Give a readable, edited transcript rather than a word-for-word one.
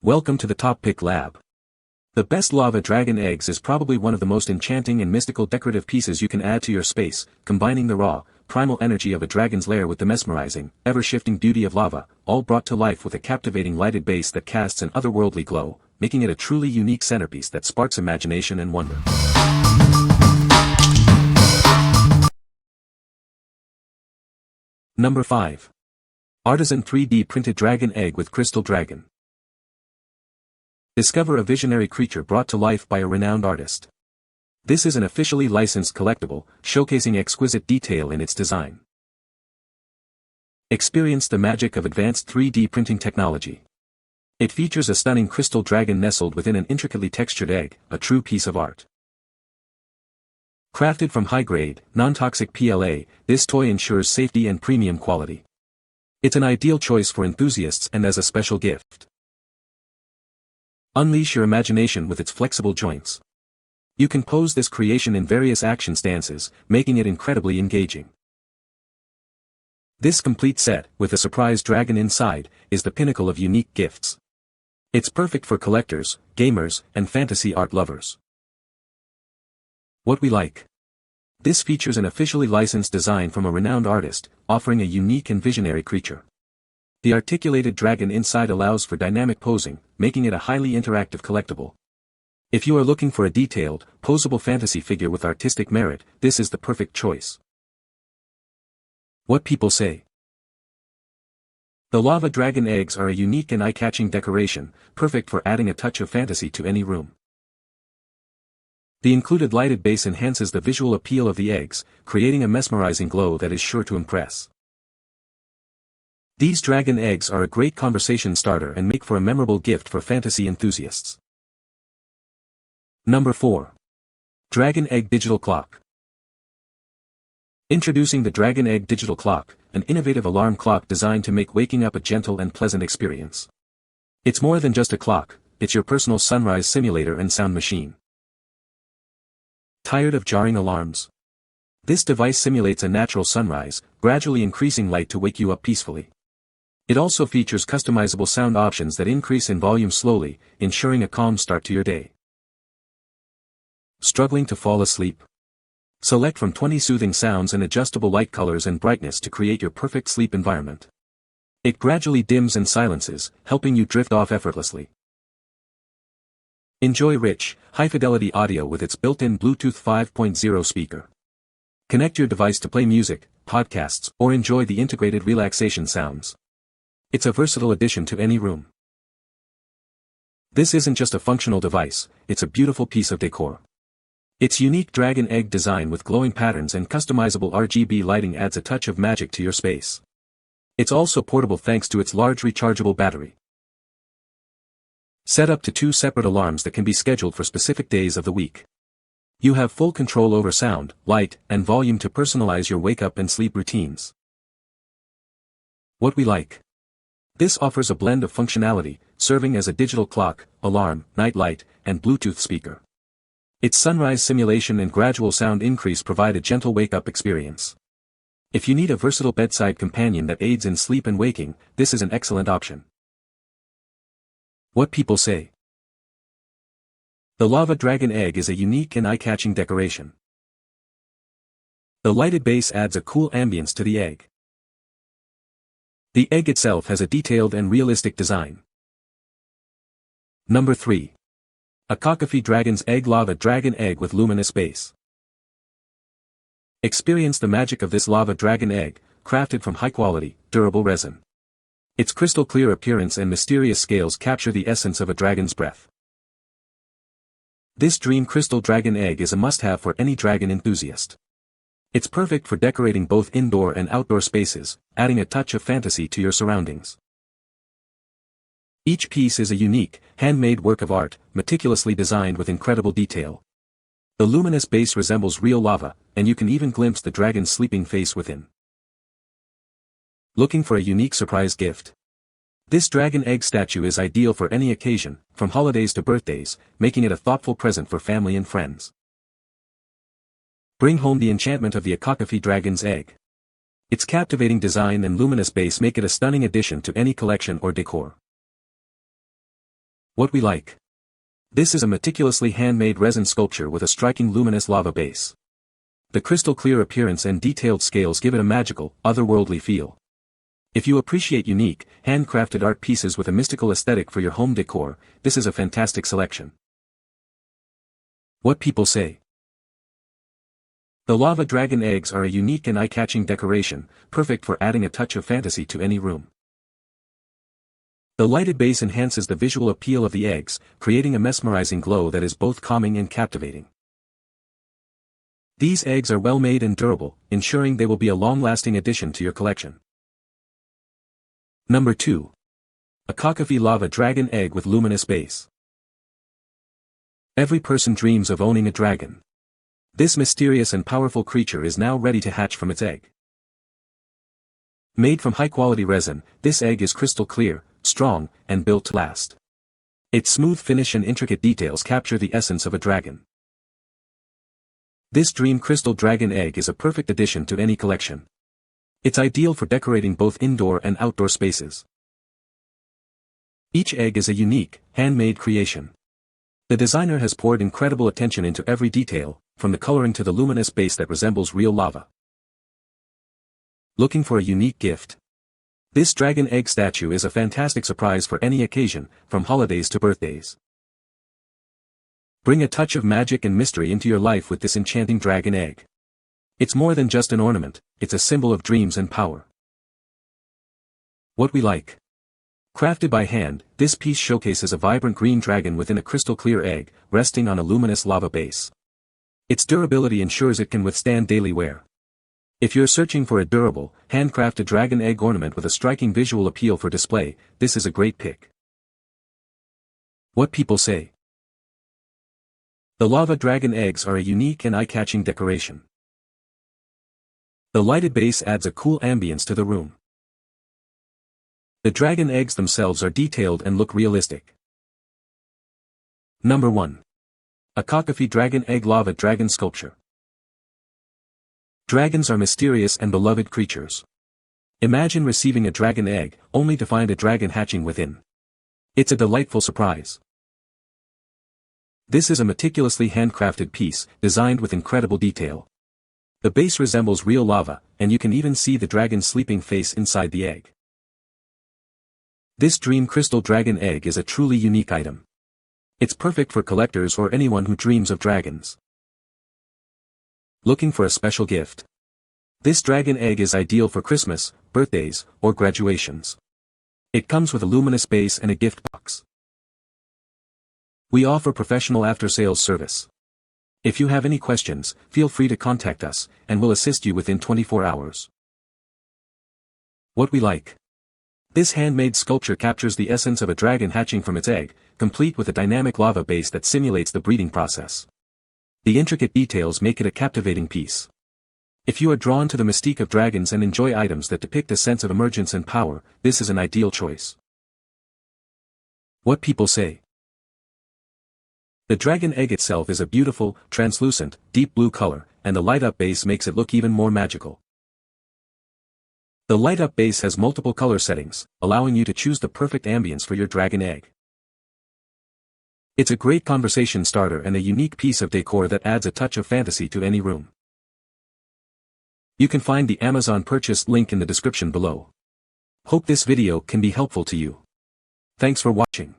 Welcome to the TopPick lab. The best lava dragon eggs is probably one of the most enchanting and mystical decorative pieces you can add to your space, combining the raw, primal energy of a dragon's lair with the mesmerizing, ever-shifting beauty of lava, all brought to life with a captivating lighted base that casts an otherworldly glow, making it a truly unique centerpiece that sparks imagination and wonder. Number 5. Artisan 3D Printed Dragon Egg with Crystal Dragon. Discover a visionary creature brought to life by a renowned artist. This is an officially licensed collectible, showcasing exquisite detail in its design. Experience the magic of advanced 3D printing technology. It features a stunning crystal dragon nestled within an intricately textured egg, a true piece of art. Crafted from high-grade, non-toxic PLA, this toy ensures safety and premium quality. It's an ideal choice for enthusiasts and as a special gift. Unleash your imagination with its flexible joints. You can pose this creation in various action stances, making it incredibly engaging. This complete set, with a surprise dragon inside, is the pinnacle of unique gifts. It's perfect for collectors, gamers, and fantasy art lovers. What we like. This features an officially licensed design from a renowned artist, offering a unique and visionary creature. The articulated dragon inside allows for dynamic posing, making it a highly interactive collectible. If you are looking for a detailed, posable fantasy figure with artistic merit, this is the perfect choice. What people say. The lava dragon eggs are a unique and eye-catching decoration, perfect for adding a touch of fantasy to any room. The included lighted base enhances the visual appeal of the eggs, creating a mesmerizing glow that is sure to impress. These dragon eggs are a great conversation starter and make for a memorable gift for fantasy enthusiasts. Number 4. Dragon Egg Digital Clock. Introducing the Dragon Egg Digital Clock, an innovative alarm clock designed to make waking up a gentle and pleasant experience. It's more than just a clock, it's your personal sunrise simulator and sound machine. Tired of jarring alarms? This device simulates a natural sunrise, gradually increasing light to wake you up peacefully. It also features customizable sound options that increase in volume slowly, ensuring a calm start to your day. Struggling to fall asleep? Select from 20 soothing sounds and adjustable light colors and brightness to create your perfect sleep environment. It gradually dims and silences, helping you drift off effortlessly. Enjoy rich, high-fidelity audio with its built-in Bluetooth 5.0 speaker. Connect your device to play music, podcasts, or enjoy the integrated relaxation sounds. It's a versatile addition to any room. This isn't just a functional device, it's a beautiful piece of decor. Its unique dragon egg design with glowing patterns and customizable RGB lighting adds a touch of magic to your space. It's also portable thanks to its large rechargeable battery. Set up to 2 separate alarms that can be scheduled for specific days of the week. You have full control over sound, light, and volume to personalize your wake-up and sleep routines. What we like. This offers a blend of functionality, serving as a digital clock, alarm, night light, and Bluetooth speaker. Its sunrise simulation and gradual sound increase provide a gentle wake-up experience. If you need a versatile bedside companion that aids in sleep and waking, this is an excellent option. What people say. The lava dragon egg is a unique and eye-catching decoration. The lighted base adds a cool ambience to the egg. The egg itself has a detailed and realistic design. Number 3. ACOCOFE Dragon's Egg Lava Dragon Egg with Luminous Base. Experience the magic of this lava dragon egg, crafted from high-quality, durable resin. Its crystal-clear appearance and mysterious scales capture the essence of a dragon's breath. This dream crystal dragon egg is a must-have for any dragon enthusiast. It's perfect for decorating both indoor and outdoor spaces, adding a touch of fantasy to your surroundings. Each piece is a unique, handmade work of art, meticulously designed with incredible detail. The luminous base resembles real lava, and you can even glimpse the dragon's sleeping face within. Looking for a unique surprise gift? This dragon egg statue is ideal for any occasion, from holidays to birthdays, making it a thoughtful present for family and friends. Bring home the enchantment of the ACOCOFE dragon's egg. Its captivating design and luminous base make it a stunning addition to any collection or decor. What we like. This is a meticulously handmade resin sculpture with a striking luminous lava base. The crystal clear appearance and detailed scales give it a magical, otherworldly feel. If you appreciate unique, handcrafted art pieces with a mystical aesthetic for your home decor, this is a fantastic selection. What people say. The lava dragon eggs are a unique and eye-catching decoration, perfect for adding a touch of fantasy to any room. The lighted base enhances the visual appeal of the eggs, creating a mesmerizing glow that is both calming and captivating. These eggs are well made and durable, ensuring they will be a long-lasting addition to your collection. Number 2. ACOCOFE Lava Dragon Egg with Luminous Base. Every person dreams of owning a dragon. This mysterious and powerful creature is now ready to hatch from its egg. Made from high-quality resin, this egg is crystal clear, strong, and built to last. Its smooth finish and intricate details capture the essence of a dragon. This dream crystal dragon egg is a perfect addition to any collection. It's ideal for decorating both indoor and outdoor spaces. Each egg is a unique, handmade creation. The designer has poured incredible attention into every detail, from the coloring to the luminous base that resembles real lava. Looking for a unique gift? This dragon egg statue is a fantastic surprise for any occasion, from holidays to birthdays. Bring a touch of magic and mystery into your life with this enchanting dragon egg. It's more than just an ornament, it's a symbol of dreams and power. What we like. Crafted by hand, this piece showcases a vibrant green dragon within a crystal-clear egg, resting on a luminous lava base. Its durability ensures it can withstand daily wear. If you're searching for a durable, handcrafted dragon egg ornament with a striking visual appeal for display, this is a great pick. What people say. The lava dragon eggs are a unique and eye-catching decoration. The lighted base adds a cool ambience to the room. The dragon eggs themselves are detailed and look realistic. Number 1. ACOCOFE Dragon Egg Lava Dragon Sculpture. Dragons are mysterious and beloved creatures. Imagine receiving a dragon egg, only to find a dragon hatching within. It's a delightful surprise. This is a meticulously handcrafted piece, designed with incredible detail. The base resembles real lava, and you can even see the dragon's sleeping face inside the egg. This dream crystal dragon egg is a truly unique item. It's perfect for collectors or anyone who dreams of dragons. Looking for a special gift? This dragon egg is ideal for Christmas, birthdays, or graduations. It comes with a luminous base and a gift box. We offer professional after-sales service. If you have any questions, feel free to contact us, and we'll assist you within 24 hours. What we like. This handmade sculpture captures the essence of a dragon hatching from its egg, complete with a dynamic lava base that simulates the breeding process. The intricate details make it a captivating piece. If you are drawn to the mystique of dragons and enjoy items that depict a sense of emergence and power, this is an ideal choice. What people say. The dragon egg itself is a beautiful, translucent, deep blue color, and the light-up base makes it look even more magical. The light-up base has multiple color settings, allowing you to choose the perfect ambience for your dragon egg. It's a great conversation starter and a unique piece of decor that adds a touch of fantasy to any room. You can find the Amazon purchase link in the description below. Hope this video can be helpful to you. Thanks for watching.